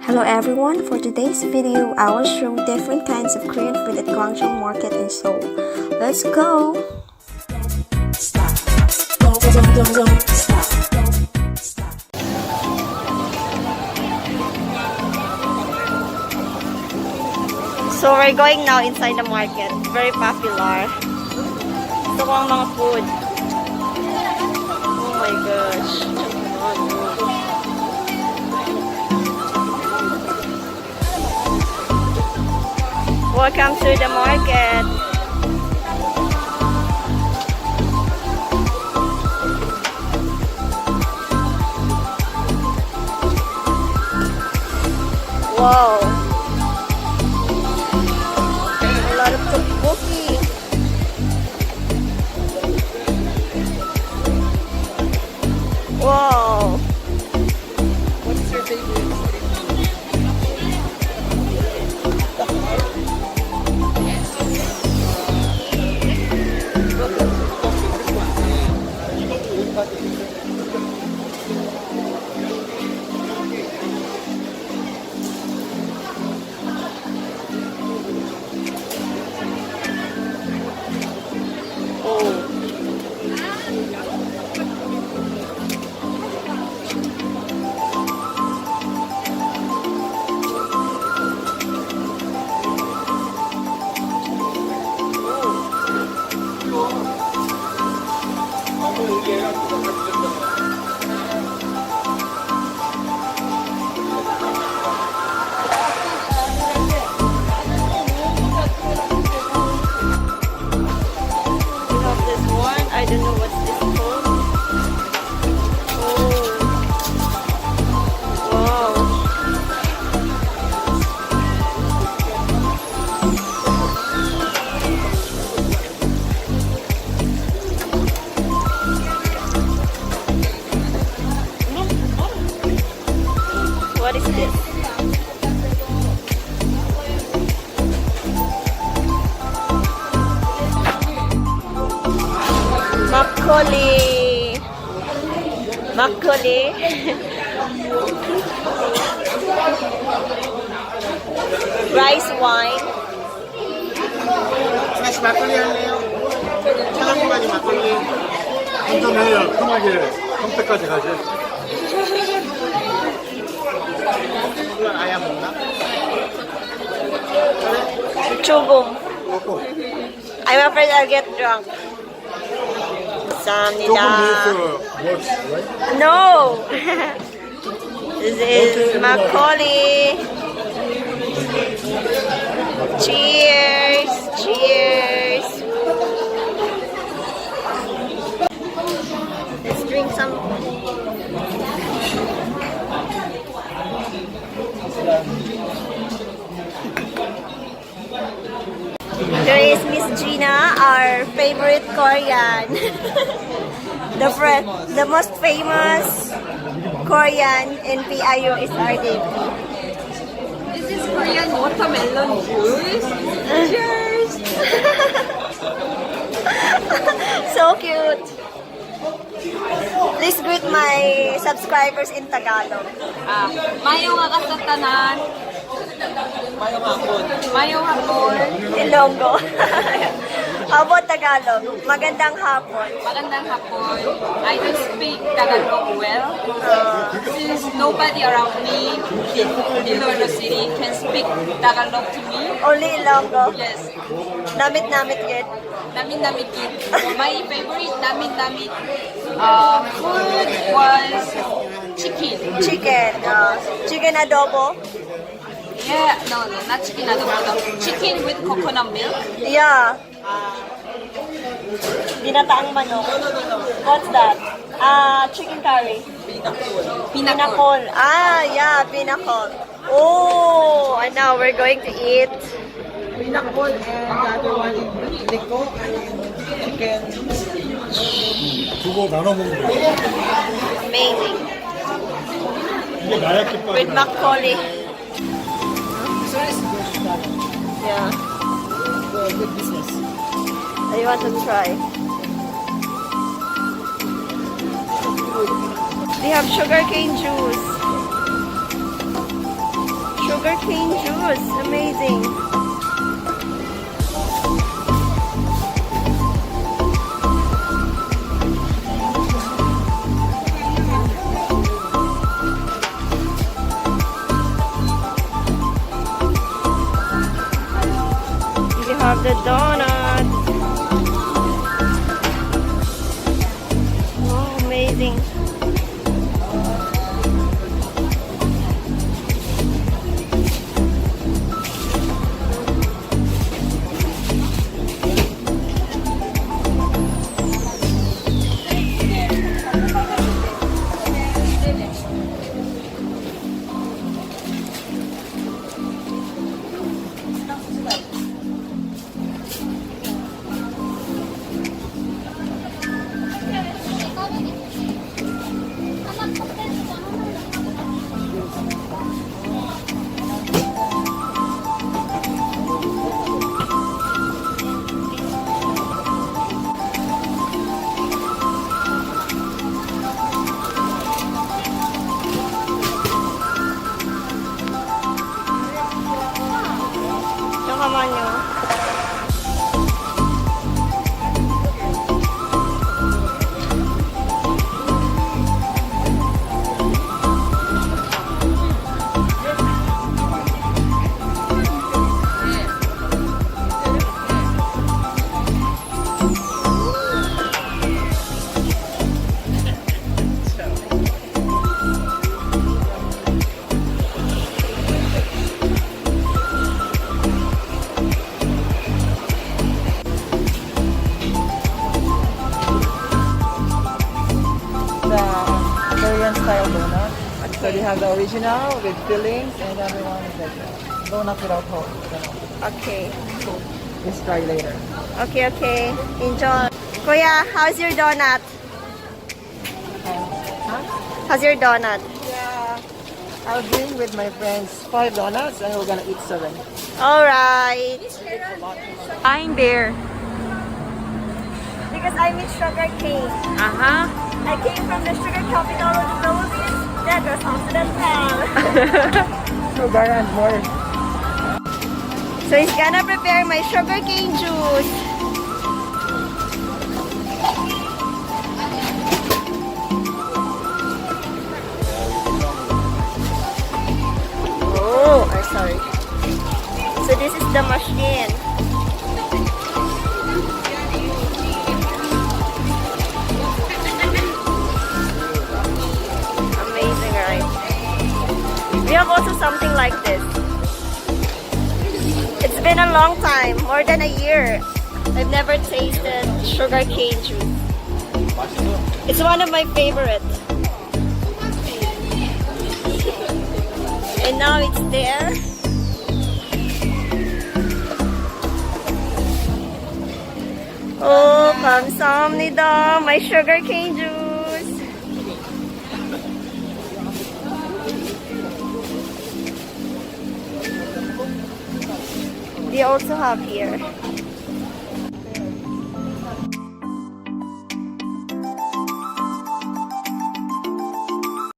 Hello everyone, for today's video, I will show different kinds of Korean food at Gwangjang Market in Seoul. Let's go! So we're going now inside the market. Very popular. Ito ko ang mga food. Oh my gosh. Welcome to the market. Wow. A lot of tteokbokki. Wow. What's your favorite? I don't know what's this called. Oh. Wow. What is this? Makgeolli. Makgeolli. Rice wine. 다시 막걸리 할래요? 사장님까지 막걸리 한잔해요. 편하게 평택까지 가지. 이건 아야 먹나? Chugum. 먹고. I'm afraid I'll get drunk. 조금 감사합니다. works, right? No. This is Makgeolli. Cheers. Cheers. Let's drink some. There is Miss Gina, our favorite Korean. The most famous Korean in PIU is RDP. This is Korean watermelon juice. Cheers! So cute. Please greet my subscribers in Tagalog. Mayong aga sa tanan. Mayong hapon. Ilonggo. How about Tagalog? Magandang hapon. Magandang hapon. I don't speak Tagalog well. Since nobody around me in Iloilo City can speak Tagalog to me. Only Ilonggo. Yes. Namit-namit yun. Namit-namit it. My favorite namit-namit food was chicken. Chicken. Chicken adobo. Yeah, no, not chicken adobo. Chicken with coconut milk. Yeah. Binataang manok. What's that? Chicken curry. Pinakol. Yeah, pinakol. Oh, and now we're going to eat. Pinakol and the other one is liko and chicken. 두고 나눠 먹는 거야. Amazing. 이게 나약 김밥. With Makgeolli. Yeah. Good business. I want to try. They have sugarcane juice. sugarcane juice. Amazing. You have the donut. Oh, amazing. 잠깐만요. The Korean style donut. So they have the original with fillings, and the other one is like donut without holes. Okay. Just try later. Okay, okay. Enjoy. Kuya, how's your donut? Huh? How's your donut? Yeah. I'll bring with my friends 5 donuts, and we're gonna eat 7. Alright. I'm there. Because I miss sugar cane. Uh-huh. I came from the sugar capital of the Philippines. That was Occidental. Sugar and more. So he's gonna prepare my sugar cane juice. Oh, I'm sorry. So this is the machine. Amazing, right? We have also something like this. It's been a long time, more than a year. I've never tasted sugar cane juice. It's one of my favorites. And now it's there. Oh, 감사합니다. My sugar cane juice. They also have here.